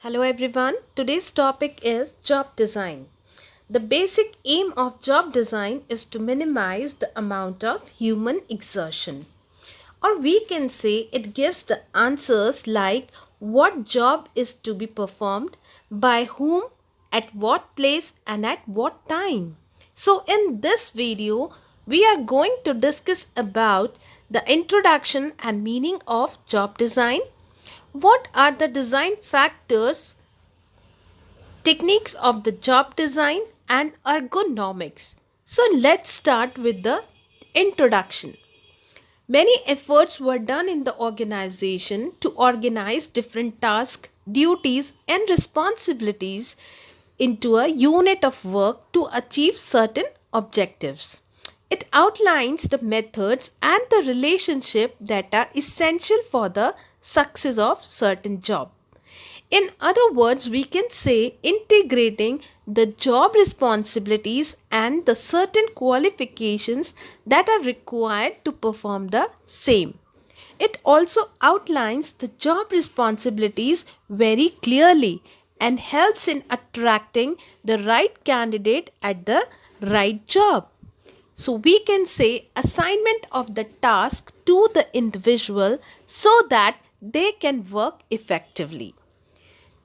Hello everyone. Today's topic is job design. The basic aim of job design is to minimize the amount of human exertion. Or we can say it gives the answers like what job is to be performed, by whom, at what place, and at what time. So in this video, we are going to discuss about the introduction and meaning of job design. What are the design factors, techniques of the job design, and ergonomics? So let's start with the introduction. Many efforts were done in the organization to organize different tasks, duties, and responsibilities into a unit of work to achieve certain objectives. It outlines the methods and the relationship that are essential for the success of certain job. In other words, we can say integrating the job responsibilities and the certain qualifications that are required to perform the same. It also outlines the job responsibilities very clearly and helps in attracting the right candidate at the right job. So we can say assignment of the task to the individual so that they can work effectively,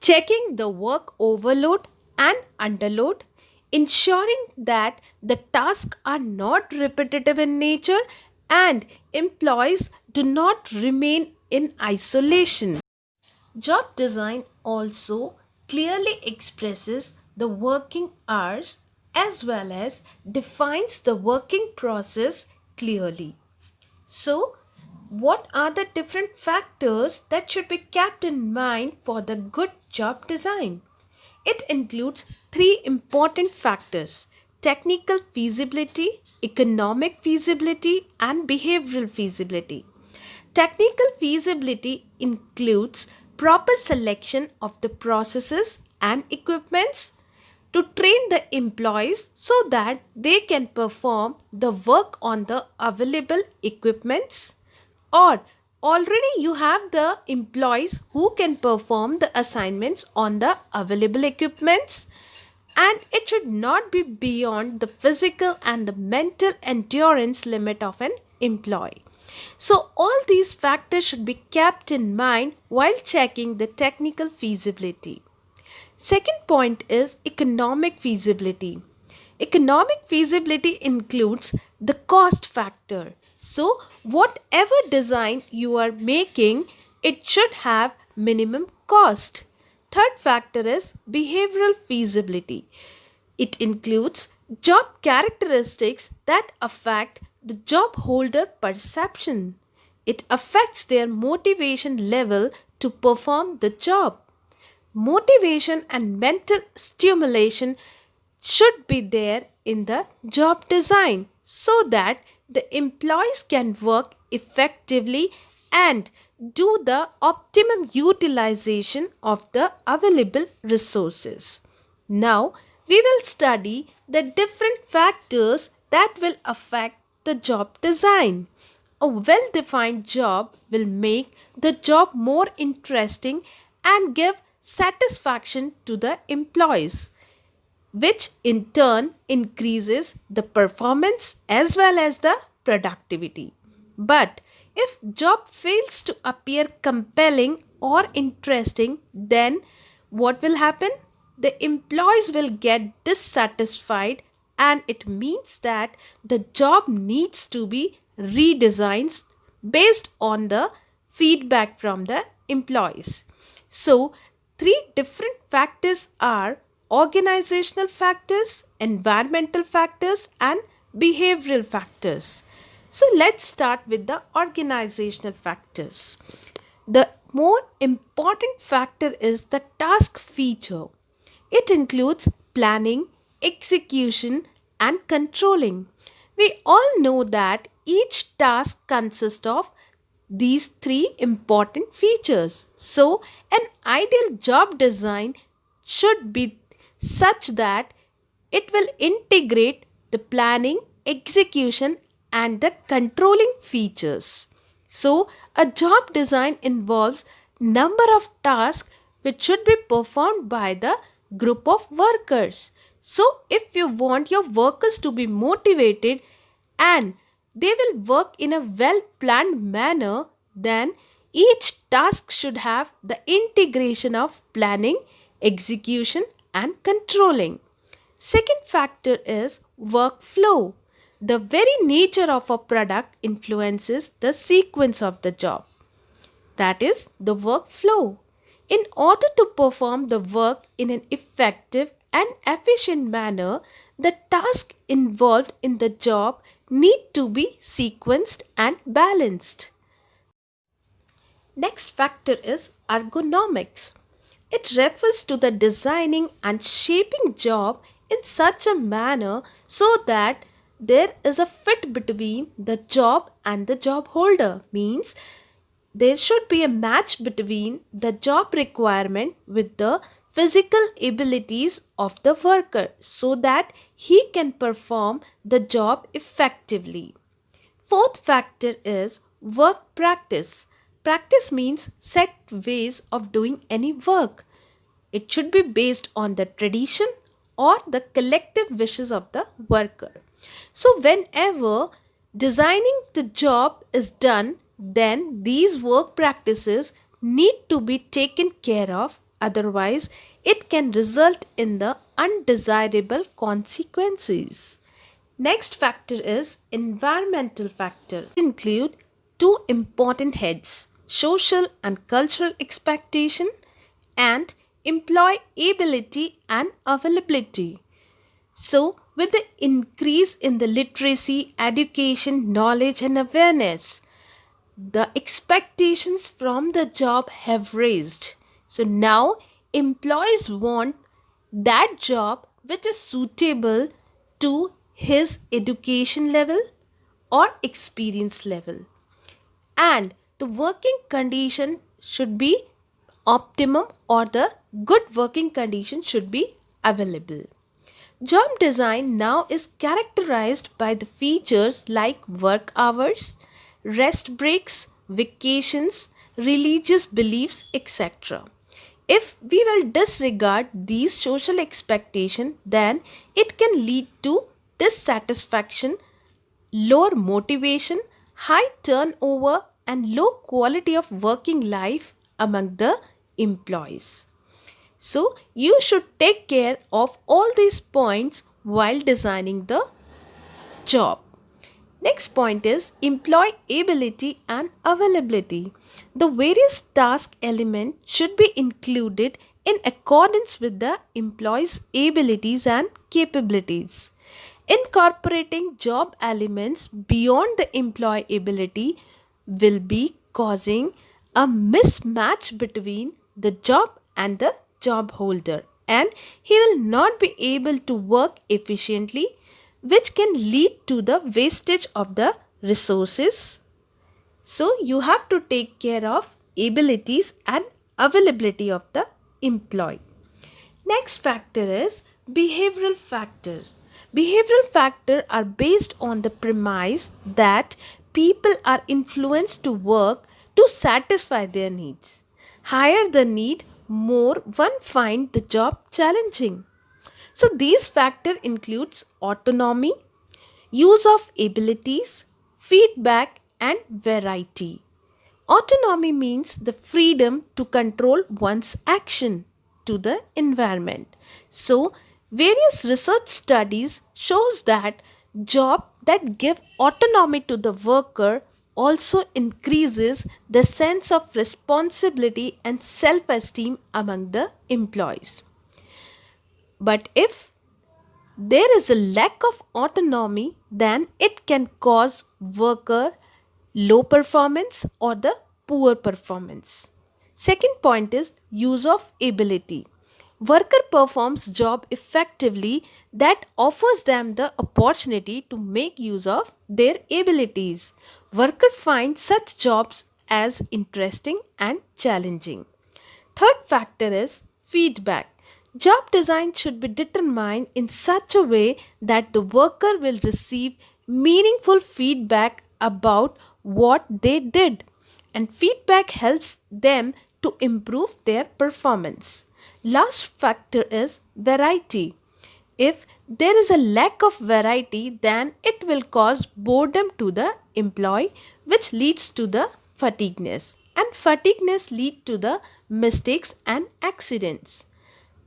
checking the work overload and underload, ensuring that the tasks are not repetitive in nature and employees do not remain in isolation. Job design also clearly expresses the working hours as well as defines the working process clearly. So, what are the different factors that should be kept in mind for the good job design? It includes three important factors: technical feasibility, economic feasibility, and behavioral feasibility. Technical feasibility includes proper selection of the processes and equipments to train the employees so that they can perform the work on the available equipments, or already you have the employees who can perform the assignments on the available equipments, and it should not be beyond the physical and the mental endurance limit of an employee. So all these factors should be kept in mind while checking the technical feasibility. Second point is economic feasibility. Economic feasibility includes the cost factor. So, whatever design you are making, it should have minimum cost. Third factor is behavioral feasibility. It includes job characteristics that affect the job holder perception. It affects their motivation level to perform the job. Motivation and mental stimulation should be there in the job design so that the employees can work effectively and do the optimum utilization of the available resources. Now, we will study the different factors that will affect the job design. A well defined job will make the job more interesting and give satisfaction to the employees, which in turn increases the performance as well as the productivity. But if job fails to appear compelling or interesting, then what will happen? The employees will get dissatisfied, and it means that the job needs to be redesigned based on the feedback from the employees. So, three different factors are organizational factors, environmental factors, and behavioral factors. So, let's start with the organizational factors. The more important factor is the task feature. It includes planning, execution, and controlling. We all know that each task consists of these three important features. So, an ideal job design should be such that it will integrate the planning, execution, and the controlling features. So, a job design involves number of tasks which should be performed by the group of workers. So, if you want your workers to be motivated and they will work in a well planned manner, then each task should have the integration of planning, execution, and controlling. Second factor is workflow. The very nature of a product influences the sequence of the job, that is, the workflow. In order to perform the work in an effective and efficient manner, the tasks involved in the job need to be sequenced and balanced. Next factor is ergonomics. It refers to the designing and shaping job in such a manner so that there is a fit between the job and the job holder. Means there should be a match between the job requirement with the physical abilities of the worker so that he can perform the job effectively. Fourth factor is work practice. Practice means set ways of doing any work. It should be based on the tradition or the collective wishes of the worker. So, whenever designing the job is done, then these work practices need to be taken care of, otherwise, it can result in the undesirable consequences. Next factor is environmental factor. Include two important heads: social and cultural expectation and employability and availability. So, with the increase in the literacy, education, knowledge, and awareness, the expectations from the job have raised. So, now employees want that job which is suitable to his education level or experience level, and the working condition should be optimum or the good working condition should be available. Job design now is characterized by the features like work hours, rest breaks, vacations, religious beliefs, etc. If we will disregard these social expectations, then it can lead to dissatisfaction, lower motivation, high turnover, and low quality of working life among the employees. So, you should take care of all these points while designing the job. Next point is employability and availability. The various task elements should be included in accordance with the employee's abilities and capabilities. Incorporating job elements beyond the employability will be causing a mismatch between the job and the job holder, and he will not be able to work efficiently, which can lead to the wastage of the resources. So, you have to take care of abilities and availability of the employee. Next factor is behavioral factors. Behavioral factors are based on the premise that people are influenced to work to satisfy their needs. Higher the need, more one finds the job challenging. So these factors includes autonomy, use of abilities, feedback, and variety. Autonomy means the freedom to control one's action to the environment. So, various research studies shows that job that give autonomy to the worker also increases the sense of responsibility and self-esteem among the employees. But if there is a lack of autonomy, then it can cause worker low performance or the poor performance. Second point is use of ability. Worker performs job effectively that offers them the opportunity to make use of their abilities. Worker finds such jobs as interesting and challenging. Third factor is feedback. Job design should be determined in such a way that the worker will receive meaningful feedback about what they did, and feedback helps them to improve their performance. Last factor is variety. If there is a lack of variety, then it will cause boredom to the employee, which leads to the fatigueness, and fatigueness lead to the mistakes and accidents.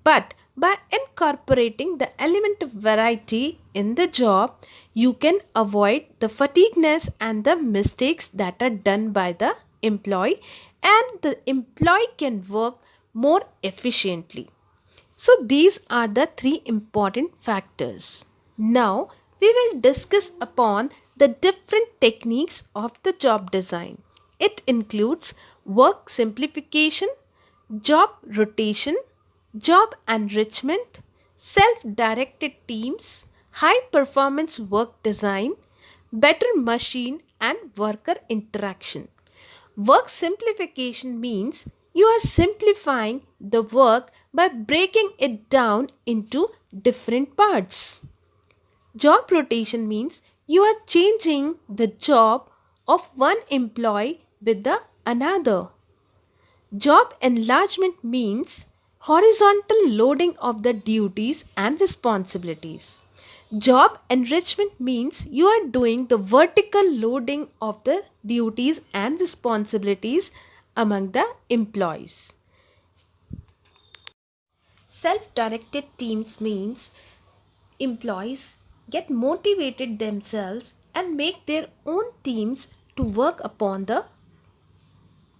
But by incorporating the element of variety in the job, you can avoid the fatigueness and the mistakes that are done by the employee, and the employee can work more efficiently. So these are the three important factors. Now we will discuss upon the different techniques of the job design. It includes work simplification, job rotation, job enrichment, self-directed teams, high performance work design, better machine and worker interaction. Work simplification means you are simplifying the work by breaking it down into different parts. Job rotation means you are changing the job of one employee with the another. Job enlargement means horizontal loading of the duties and responsibilities. Job enrichment means you are doing the vertical loading of the duties and responsibilities among the employees. Self-directed teams means employees get motivated themselves and make their own teams to work upon the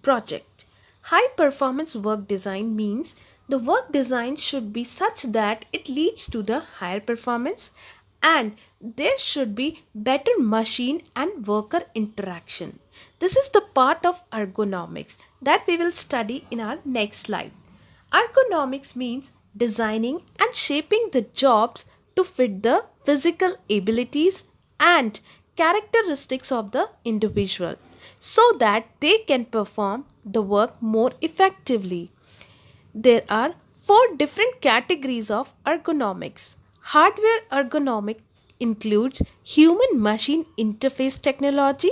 project. High performance work design means the work design should be such that it leads to the higher performance, and there should be better machine and worker interaction. This is the part of ergonomics that we will study in our next slide. Ergonomics means designing and shaping the jobs to fit the physical abilities and characteristics of the individual so that they can perform the work more effectively. There are four different categories of ergonomics. Hardware ergonomic includes human machine interface technology.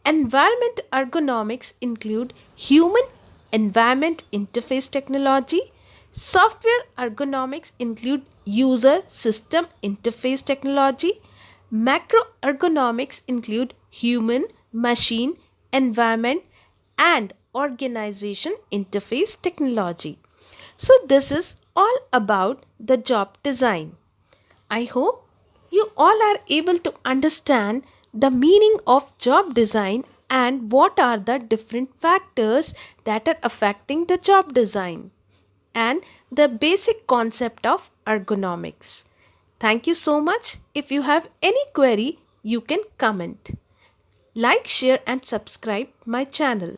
Environment ergonomics include human environment interface technology. Software ergonomics include user system interface technology. Macro ergonomics include human, machine, environment, and organization interface technology. So this is all about the job design. I hope you all are able to understand the meaning of job design and what are the different factors that are affecting the job design and the basic concept of ergonomics. Thank you so much. If you have any query, you can comment. Like, share and subscribe my channel.